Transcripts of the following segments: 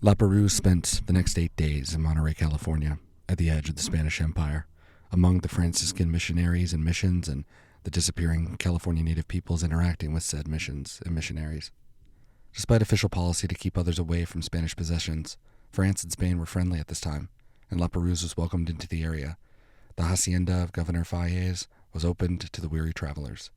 Lapérouse spent the next 8 days in Monterrey, California, at the edge of the Spanish Empire, among the Franciscan missionaries and missions and the disappearing California native peoples interacting with said missions and missionaries. Despite official policy to keep others away from Spanish possessions, France and Spain were friendly at this time, and Lapérouse was welcomed into the area. The hacienda of Governor Fages was opened to the weary travelers.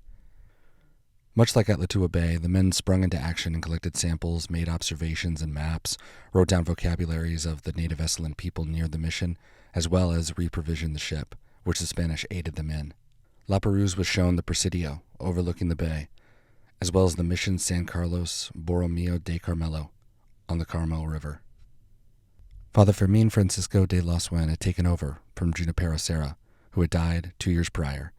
Much like at Latua Bay, the men sprung into action and collected samples, made observations and maps, wrote down vocabularies of the native Esalen people near the mission, as well as reprovisioned the ship, which the Spanish aided them in. Lapérouse was shown the Presidio, overlooking the bay, as well as the mission San Carlos Borromeo de Carmelo on the Carmel River. Father Fermín Francisco de Lasuen had taken over from Junipero Serra, who had died 2 years prior,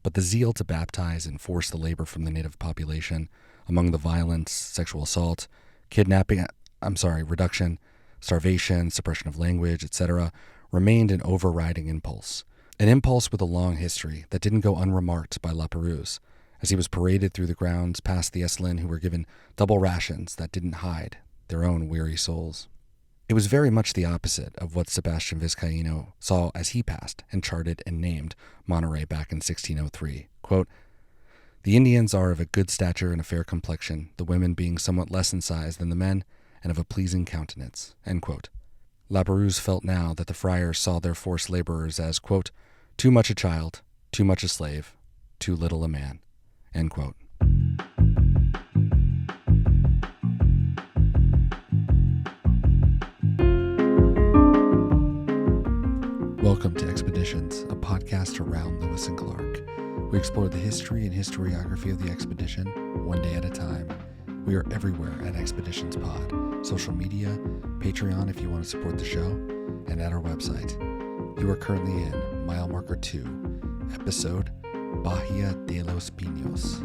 but the zeal to baptize and force the labor from the native population, among the violence, sexual assault, reduction, starvation, suppression of language, etc., remained an overriding impulse. An impulse with a long history that didn't go unremarked by Lapérouse, as he was paraded through the grounds past the Esalen who were given double rations that didn't hide their own weary souls. It was very much the opposite of what Sebastian Vizcaíno saw as he passed and charted and named Monterrey back in 1603. Quote, "The Indians are of a good stature and a fair complexion, the women being somewhat less in size than the men, and of a pleasing countenance." End quote. Lapérouse felt now that the friars saw their forced laborers as, quote, "too much a child, too much a slave, too little a man." End quote. Welcome to Expeditions, a podcast around Lewis and Clark. We explore the history and historiography of the expedition, one day at a time. We are everywhere at Expeditions Pod, social media, Patreon if you want to support the show, and at our website. You are currently in mile marker 2, episode Bahia de Los Pinos.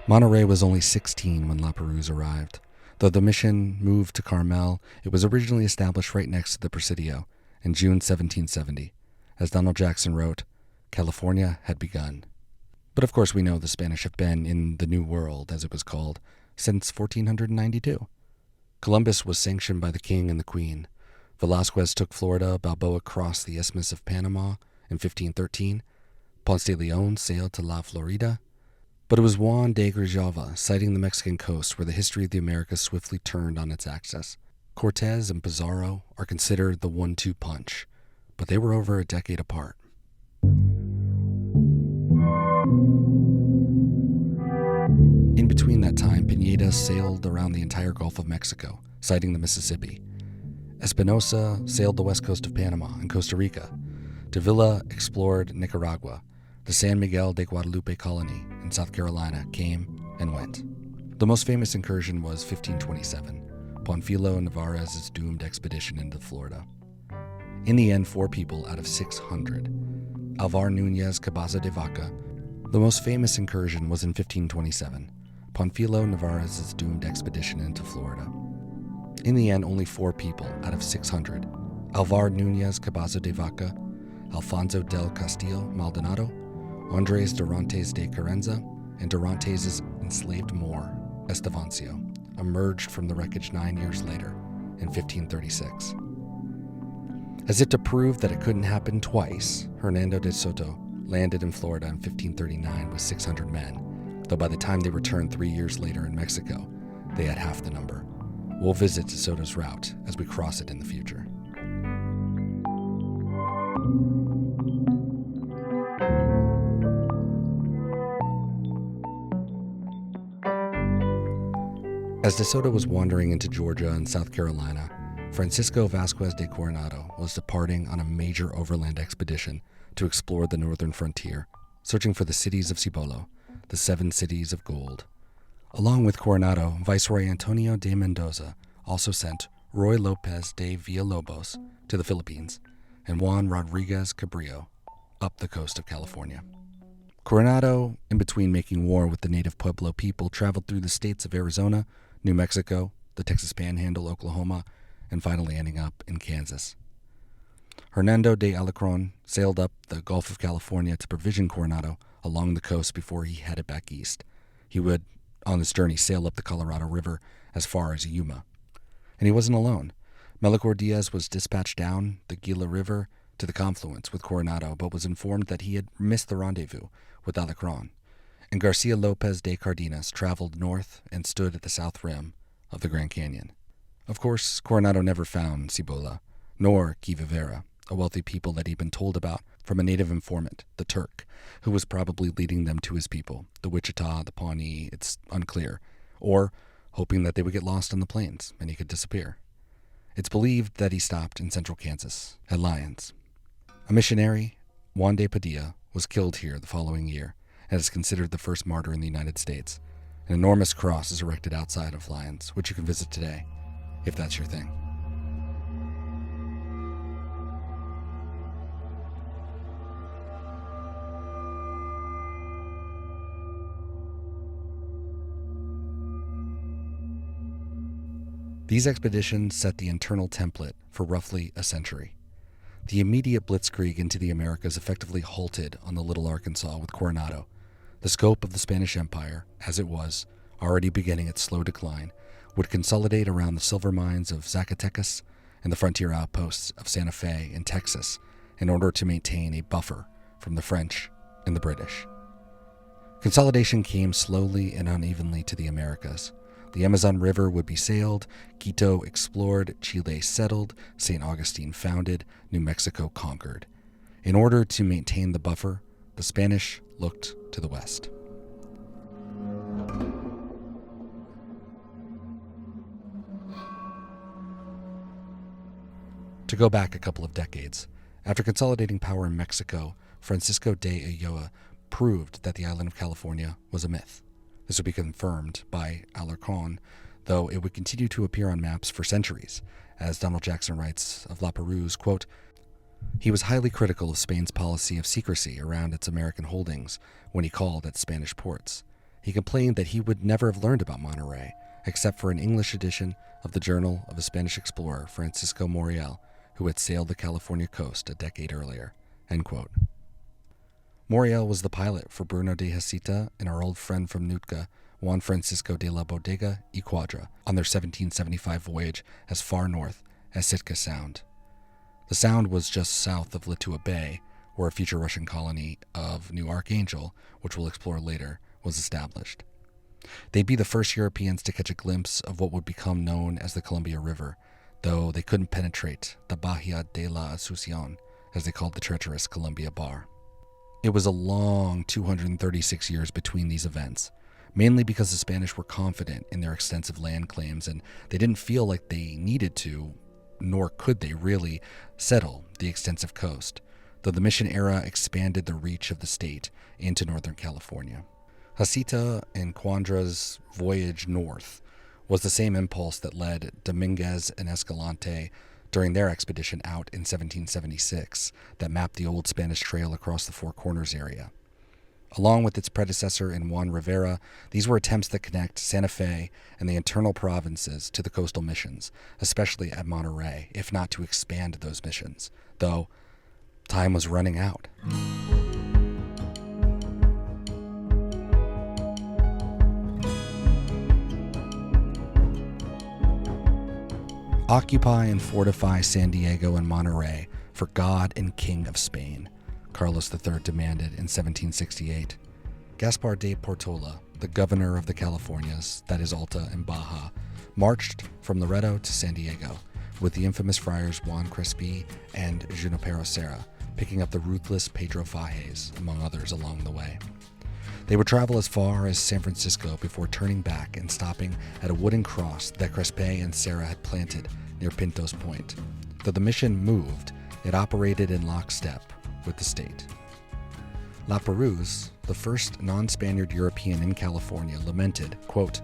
Monterrey was only 16 when Lapérouse arrived. Though the mission moved to Carmel, it was originally established right next to the Presidio in June 1770. As Donald Jackson wrote, California had begun. But of course we know the Spanish have been in the New World, as it was called, since 1492. Columbus was sanctioned by the king and the queen. Velázquez took Florida, Balboa crossed the Isthmus of Panama in 1513. Ponce de León sailed to La Florida. But it was Juan de Grijalva sighting the Mexican coast where the history of the Americas swiftly turned on its axis. Cortez and Pizarro are considered the 1-2 punch, but they were over a decade apart. In between that time, Pineda sailed around the entire Gulf of Mexico, sighting the Mississippi. Espinosa sailed the west coast of Panama and Costa Rica. Davila explored Nicaragua. The San Miguel de Guadalupe colony in South Carolina came and went. The most famous incursion was 1527, Panfilo Narvaez's doomed expedition into Florida. In the end, 4 people out of 600. Alvar Núñez Cabaza de Vaca. The most famous incursion was in 1527, Panfilo Narvaez's doomed expedition into Florida. In the end, only 4 people out of 600. Alvar Núñez Cabaza de Vaca, Alfonso del Castillo Maldonado, Andres Dorantes de Carenza, and Dorantes' enslaved Moor, Estevancio, emerged from the wreckage 9 years later, in 1536. As if to prove that it couldn't happen twice, Hernando de Soto landed in Florida in 1539 with 600 men, though by the time they returned 3 years later in Mexico, they had half the number. We'll visit de Soto's route as we cross it in the future. As de Soto was wandering into Georgia and South Carolina, Francisco Vasquez de Coronado was departing on a major overland expedition to explore the northern frontier, searching for the cities of Cibolo, the 7 cities of gold. Along with Coronado, Viceroy Antonio de Mendoza also sent Roy Lopez de Villalobos to the Philippines and Juan Rodriguez Cabrillo up the coast of California. Coronado, in between making war with the native Pueblo people, traveled through the states of Arizona, New Mexico, the Texas Panhandle, Oklahoma, and finally ending up in Kansas. Hernando de Alarcón sailed up the Gulf of California to provision Coronado, along the coast before he headed back east. He would, on this journey, sail up the Colorado River as far as Yuma. And he wasn't alone. Melchor Diaz was dispatched down the Gila River to the confluence with Coronado, but was informed that he had missed the rendezvous with Alarcón. And Garcia Lopez de Cardenas traveled north and stood at the south rim of the Grand Canyon. Of course, Coronado never found Cibola, nor Quivira, a wealthy people that he'd been told about from a native informant, the Turk, who was probably leading them to his people, the Wichita, the Pawnee, it's unclear, or hoping that they would get lost on the plains and he could disappear. It's believed that he stopped in central Kansas, at Lyons. A missionary, Juan de Padilla, was killed here the following year and is considered the first martyr in the United States. An enormous cross is erected outside of Lyons, which you can visit today, if that's your thing. These expeditions set the internal template for roughly a century. The immediate blitzkrieg into the Americas effectively halted on the Little Arkansas with Coronado. The scope of the Spanish Empire, as it was, already beginning its slow decline, would consolidate around the silver mines of Zacatecas and the frontier outposts of Santa Fe in Texas in order to maintain a buffer from the French and the British. Consolidation came slowly and unevenly to the Americas. The Amazon River would be sailed, Quito explored, Chile settled, St. Augustine founded, New Mexico conquered. In order to maintain the buffer, the Spanish looked to the west. To go back a couple of decades, after consolidating power in Mexico, Francisco de Ulloa proved that the island of California was a myth. This would be confirmed by Alarcón, though it would continue to appear on maps for centuries. As Donald Jackson writes of Lapérouse, quote, he was highly critical of Spain's policy of secrecy around its American holdings when he called at Spanish ports. He complained that he would never have learned about Monterrey, except for an English edition of the journal of a Spanish explorer, Francisco Moriel, who had sailed the California coast a decade earlier, end quote. Moriel was the pilot for Bruno de Heceta and our old friend from Nootka, Juan Francisco de la Bodega y Quadra, on their 1775 voyage as far north as Sitka Sound. The sound was just south of Litua Bay, where a future Russian colony of New Archangel, which we'll explore later, was established. They'd be the first Europeans to catch a glimpse of what would become known as the Columbia River, though they couldn't penetrate the Bahia de la Asunción, as they called the treacherous Columbia Bar. It was a long 236 years between these events, mainly because the Spanish were confident in their extensive land claims and they didn't feel like they needed to, nor could they really, settle the extensive coast, though the mission era expanded the reach of the state into Northern California. Heceta and Quandra's voyage north was the same impulse that led Dominguez and Escalante during their expedition out in 1776 that mapped the old Spanish trail across the Four Corners area. Along with its predecessor in Juan Rivera, these were attempts that connect Santa Fe and the internal provinces to the coastal missions, especially at Monterrey, if not to expand those missions, though time was running out. Occupy and fortify San Diego and Monterrey for God and King of Spain, Carlos III demanded in 1768. Gaspar de Portola, the governor of the Californias, that is Alta and Baja, marched from Loreto to San Diego, with the infamous friars Juan Crespi and Junipero Serra, picking up the ruthless Pedro Fages, among others, along the way. They would travel as far as San Francisco before turning back and stopping at a wooden cross that Crespi and Serra had planted near Pintos Point. Though the mission moved, it operated in lockstep with the state. Lapérouse, the first non-Spaniard European in California, lamented, quote,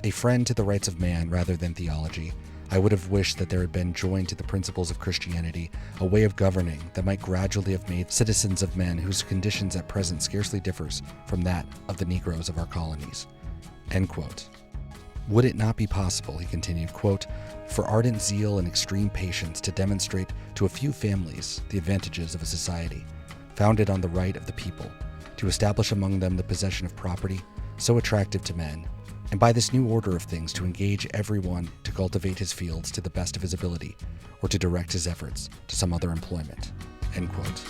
a friend to the rights of man rather than theology, I would have wished that there had been joined to the principles of Christianity a way of governing that might gradually have made citizens of men whose conditions at present scarcely differs from that of the Negroes of our colonies. End quote. Would it not be possible, he continued, quote, for ardent zeal and extreme patience to demonstrate to a few families the advantages of a society founded on the right of the people, to establish among them the possession of property so attractive to men, and by this new order of things to engage everyone to cultivate his fields to the best of his ability, or to direct his efforts to some other employment." End quote.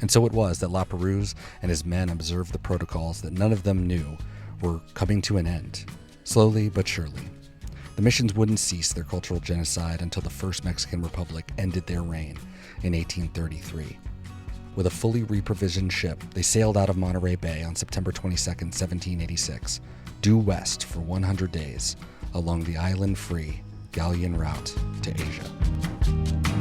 And so it was that Lapérouse and his men observed the protocols that none of them knew were coming to an end, slowly but surely. The missions wouldn't cease their cultural genocide until the First Mexican Republic ended their reign in 1833. With a fully reprovisioned ship, they sailed out of Monterrey Bay on September 22, 1786, due west for 100 days along the island-free galleon route to Asia.